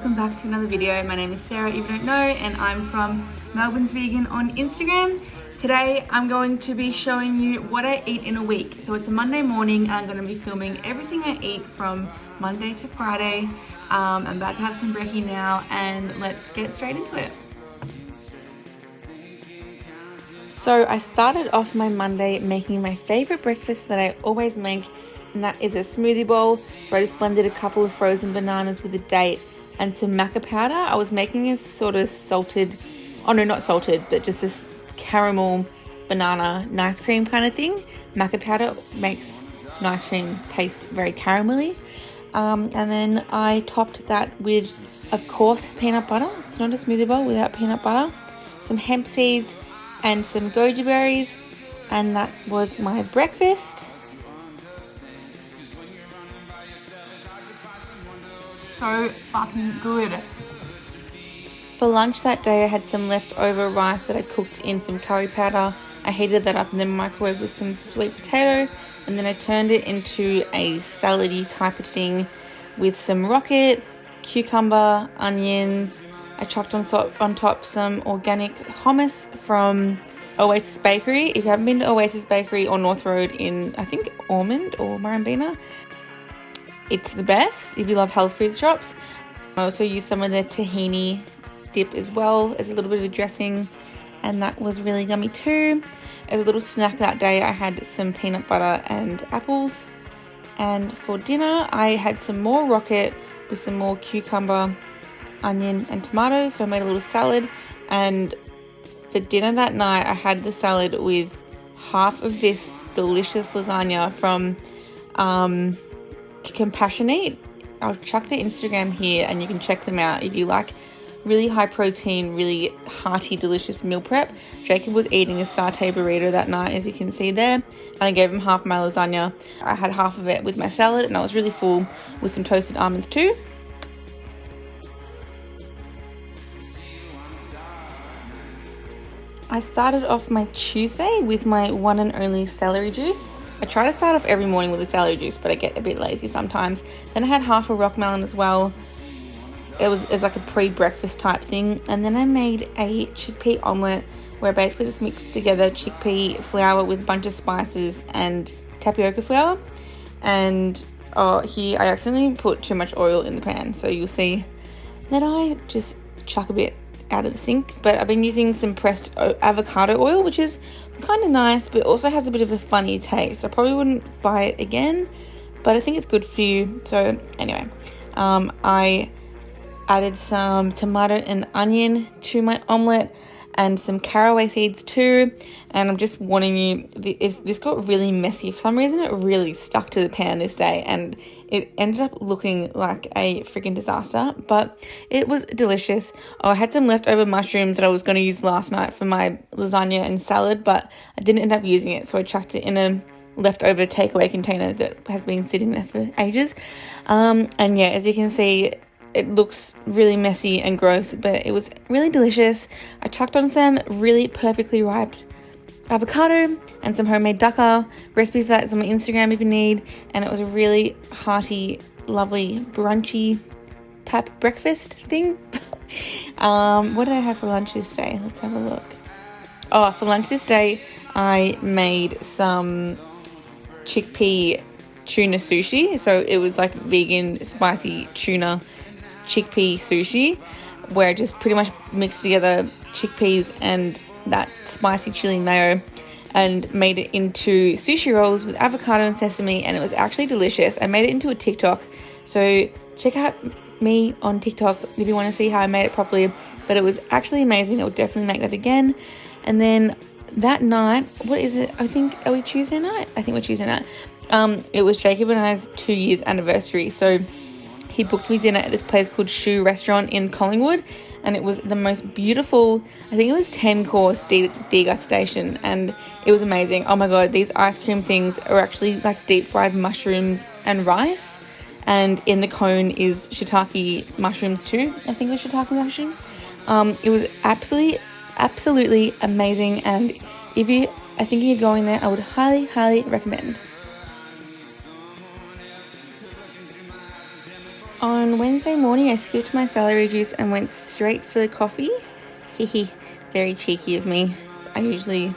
welcome back to another video. My name is Sarah, if you don't know, and I'm from Melbourne's Vegan on Instagram. Today I'm going to be showing you what I eat in a week. So it's a Monday morning and I'm going to be filming everything I eat from Monday to Friday. I'm about to have some brekkie now and let's get straight into it. So I started off my Monday making my favorite breakfast that I always make, and that is a smoothie bowl. So I just blended a couple of frozen bananas with a date and some maca powder. I was making a sort of salted, oh no, not salted, but just this caramel banana nice cream kind of thing. Maca powder makes nice cream taste very caramelly. And then I topped that with, of course, peanut butter. It's not a smoothie bowl without peanut butter. Some hemp seeds and some goji berries. And that was my breakfast. So fucking good. For lunch that day, I had some leftover rice that I cooked in some curry powder. I heated that up in the microwave with some sweet potato, and then I turned it into a salady type of thing with some rocket, cucumber, onions. I chopped on top some organic hummus from Oasis Bakery. If you haven't been to Oasis Bakery or North Road in, I think, Ormond or Murrumbeena, it's the best if you love health food shops. I also used some of the tahini dip as well as a little bit of a dressing, and that was really yummy too. As a little snack that day, I had some peanut butter and apples. And for dinner, I had some more rocket with some more cucumber, onion and tomatoes. So I made a little salad, and for dinner that night, I had the salad with half of this delicious lasagna from Compassionate. I'll chuck the Instagram here and you can check them out if you like really high protein, really hearty, delicious meal prep. Jacob was eating a satay burrito that night, as you can see there, and I gave him half my lasagna. I had half of it with my salad and I was really full with some toasted almonds too. I started off my Tuesday with my one and only celery juice. I try to start off every morning with a celery juice, but I get a bit lazy sometimes. Then I had half a rock melon as well. It was like a pre-breakfast type thing. And then I made a chickpea omelette where I basically just mixed together chickpea flour with a bunch of spices and tapioca flour. And here I accidentally put too much oil in the pan. So you'll see that I just chuck a bit out of the sink. But I've been using some pressed avocado oil, which is kind of nice, but also has a bit of a funny taste. I probably wouldn't buy it again, but I think it's good for you. So anyway, I added some tomato and onion to my omelette and some caraway seeds too. And I'm just warning you, if this got really messy. For some reason, it really stuck to the pan this day and it ended up looking like a freaking disaster, but it was delicious. I had some leftover mushrooms that I was going to use last night for my lasagna and salad, but I didn't end up using it, so I chucked it in a leftover takeaway container that has been sitting there for ages. And yeah, as you can see, it looks really messy and gross, but it was really delicious. I chucked on some really perfectly ripe avocado and some homemade dukkha. Recipe for that is on my Instagram if you need. And it was a really hearty, lovely, brunchy type breakfast thing. What did I have for lunch this day? Let's have a look. Oh, for lunch this day, I made some chickpea tuna sushi. So it was like vegan spicy tuna chickpea sushi, where I just pretty much mixed together chickpeas and that spicy chili mayo and made it into sushi rolls with avocado and sesame, and it was actually delicious. I made it into a TikTok, so check out me on TikTok if you want to see how I made it properly, but it was actually amazing. I would definitely make that again. And then that night, what is it? I think, are we Tuesday night? I think we're Tuesday night. It was Jacob and I's 2 years anniversary, so he booked me dinner at this place called Shoe Restaurant in Collingwood, and it was the most beautiful, I think it was 10-course degustation, and it was amazing. Oh my god, these ice cream things are actually like deep fried mushrooms and rice, and in the cone is shiitake mushrooms too. I think it was shiitake mushroom. It was absolutely amazing, and if you are thinking of going there, I would highly recommend. On on Wednesday morning, I skipped my celery juice and went straight for the coffee. Hehe, very cheeky of me. I usually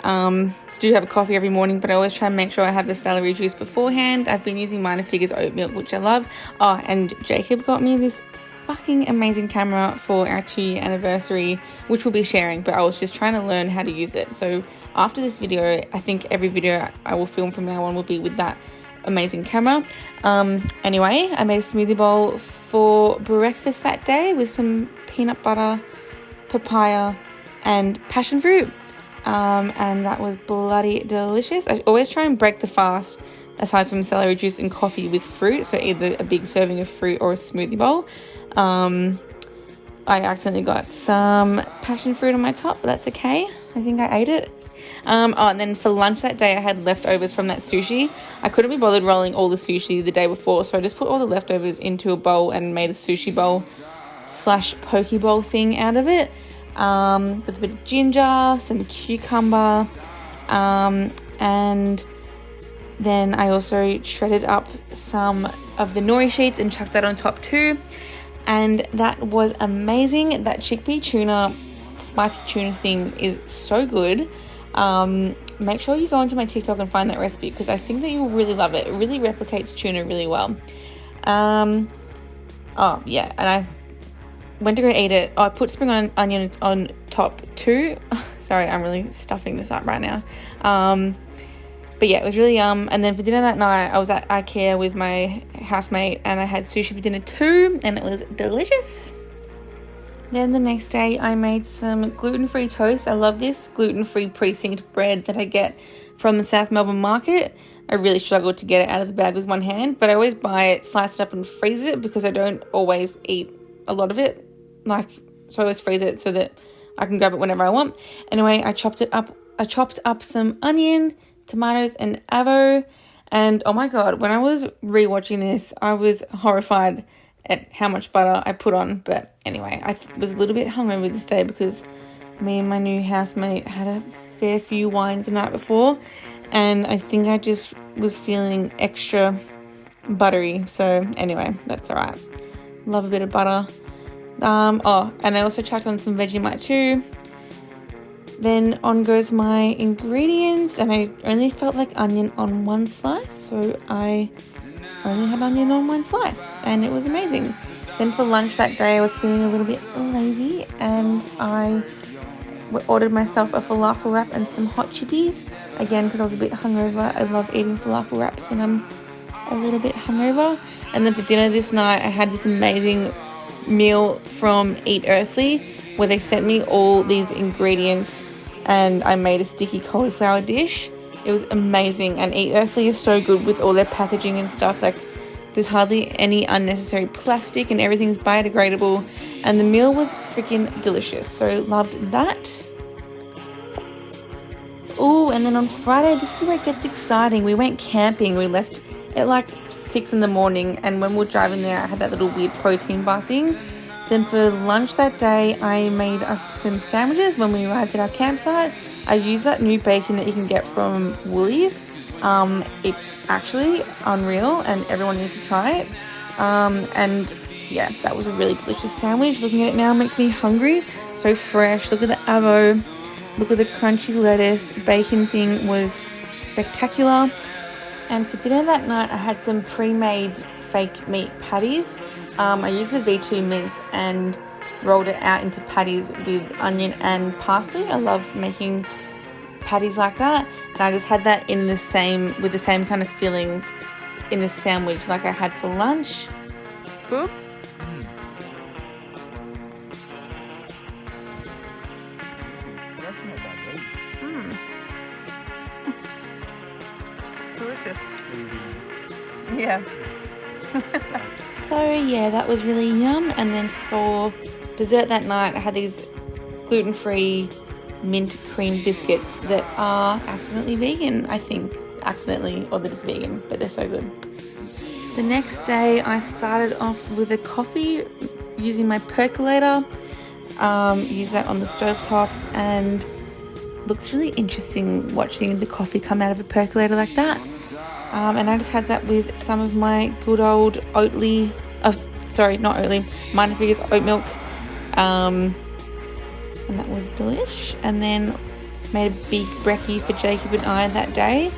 do have a coffee every morning, but I always try and make sure I have the celery juice beforehand. I've been using Minor Figures oat milk, which I love. Oh, and Jacob got me this fucking amazing camera for our 2-year anniversary, which we'll be sharing, but I was just trying to learn how to use it. So after this video, I think every video I will film from now on will be with that amazing camera. Anyway, I made a smoothie bowl for breakfast that day with some peanut butter, papaya, and passion fruit. And that was bloody delicious. I always try and break the fast, aside from celery juice and coffee, with fruit. So either a big serving of fruit or a smoothie bowl. I accidentally got some passion fruit on my top, but that's okay. I think I ate it. And then for lunch that day, I had leftovers from that sushi. I couldn't be bothered rolling all the sushi the day before, so I just put all the leftovers into a bowl and made a sushi bowl / poke bowl thing out of it, with a bit of ginger, some cucumber, and then I also shredded up some of the nori sheets and chucked that on top too, and that was amazing. That chickpea tuna, spicy tuna thing is so good. Make sure you go into my TikTok and find that recipe, because I think that you'll really love it. It really replicates tuna really well. Oh yeah, and I went to go eat it. I put spring onion on top too. Sorry, I'm really stuffing this up right now. But yeah, it was really yum. And then for dinner that night, I was at IKEA with my housemate, and I had sushi for dinner too, and it was delicious. Then the next day, I made some gluten-free toast. I love this gluten-free precinct bread that I get from the South Melbourne market. I really struggled to get it out of the bag with one hand, but I always buy it, slice it up and freeze it, because I don't always eat a lot of it. So I always freeze it so that I can grab it whenever I want. Anyway, I chopped up some onion, tomatoes, and avo. And oh my God, when I was rewatching this, I was horrified at how much butter I put on. But anyway, I was a little bit hungover this day because me and my new housemate had a fair few wines the night before, and I think I just was feeling extra buttery. So anyway, that's all right. Love a bit of butter. And I also chucked on some Vegemite too. Then on goes my ingredients, and I only felt like onion on one slice, so I only had onion on one slice, and it was amazing. Then for lunch that day, I was feeling a little bit lazy, and I ordered myself a falafel wrap and some hot chippies, again because I was a bit hungover. I love eating falafel wraps when I'm a little bit hungover. And then for dinner this night, I had this amazing meal from Eat Earthly, where they sent me all these ingredients, and I made a sticky cauliflower dish. It was amazing, and Eat Earthly is so good with all their packaging and stuff. Like, there's hardly any unnecessary plastic, and everything's biodegradable, and the meal was freaking delicious, so loved that. Oh, and then on Friday, this is where it gets exciting. We went camping. We left at like 6 in the morning, and when we were driving there, I had that little weird protein bar thing. Then for lunch that day, I made us some sandwiches when we arrived at our campsite. I used that new bacon that you can get from Woolies. It's actually unreal, and everyone needs to try it. And yeah, that was a really delicious sandwich. Looking at it now makes me hungry. So fresh. Look at the avo. Look at the crunchy lettuce. The bacon thing was spectacular. And for dinner that night, I had some pre-made fake meat patties. I used the V2 mince and rolled it out into patties with onion and parsley. I love making patties like that, and I just had that with the same kind of fillings in a sandwich like I had for lunch. Good. Delicious. Yeah. So yeah, that was really yum. And then for dessert that night, I had these gluten-free mint cream biscuits that are accidentally vegan, I think. Accidentally, or they're just vegan, but they're so good. The next day, I started off with a coffee using my percolator. Use that on the stovetop, and looks really interesting watching the coffee come out of a percolator like that. And I just had that with some of my good old sorry, not Oatly, Minor Figures oat milk. And that was delish. And then made a big brekkie for Jacob and I that day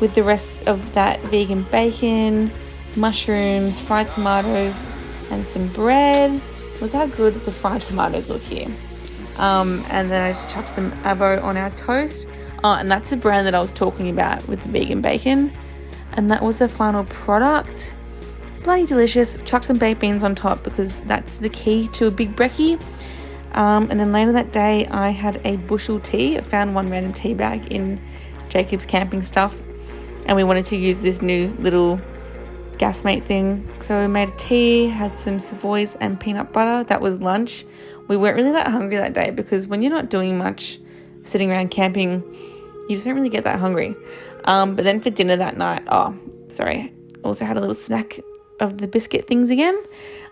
with the rest of that vegan bacon, mushrooms, fried tomatoes, and some bread. Look how good the fried tomatoes look here. And then I just chucked some avo on our toast. Oh, and that's the brand that I was talking about with the vegan bacon. And that was the final product. Bloody delicious. Chuck some baked beans on top because that's the key to a big brekkie. And then later that day, I had a bushel tea. I found one random tea bag in Jacob's camping stuff. And we wanted to use this new little gasmate thing. So we made a tea, had some Savoys and peanut butter. That was lunch. We weren't really that hungry that day because when you're not doing much sitting around camping, you just don't really get that hungry. But then for dinner that night, also had a little snack of the biscuit things again.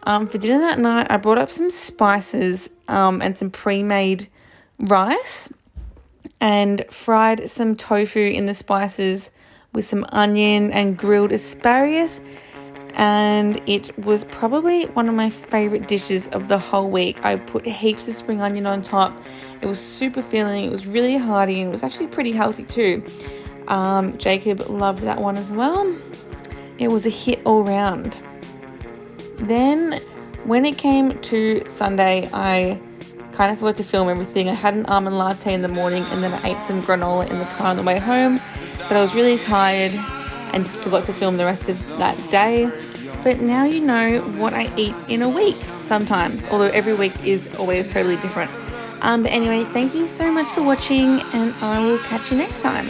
For dinner that night, I brought up some spices and some pre-made rice and fried some tofu in the spices with some onion and grilled asparagus. And it was probably one of my favorite dishes of the whole week. I put heaps of spring onion on top. It was super filling. It was really hearty and it was actually pretty healthy too. Jacob loved that one as well. It was a hit all round. Then when it came to Sunday, I kind of forgot to film everything. I had an almond latte in the morning and then I ate some granola in the car on the way home. But I was really tired and forgot to film the rest of that day. But now you know what I eat in a week sometimes, although every week is always totally different. But anyway, thank you so much for watching and I will catch you next time.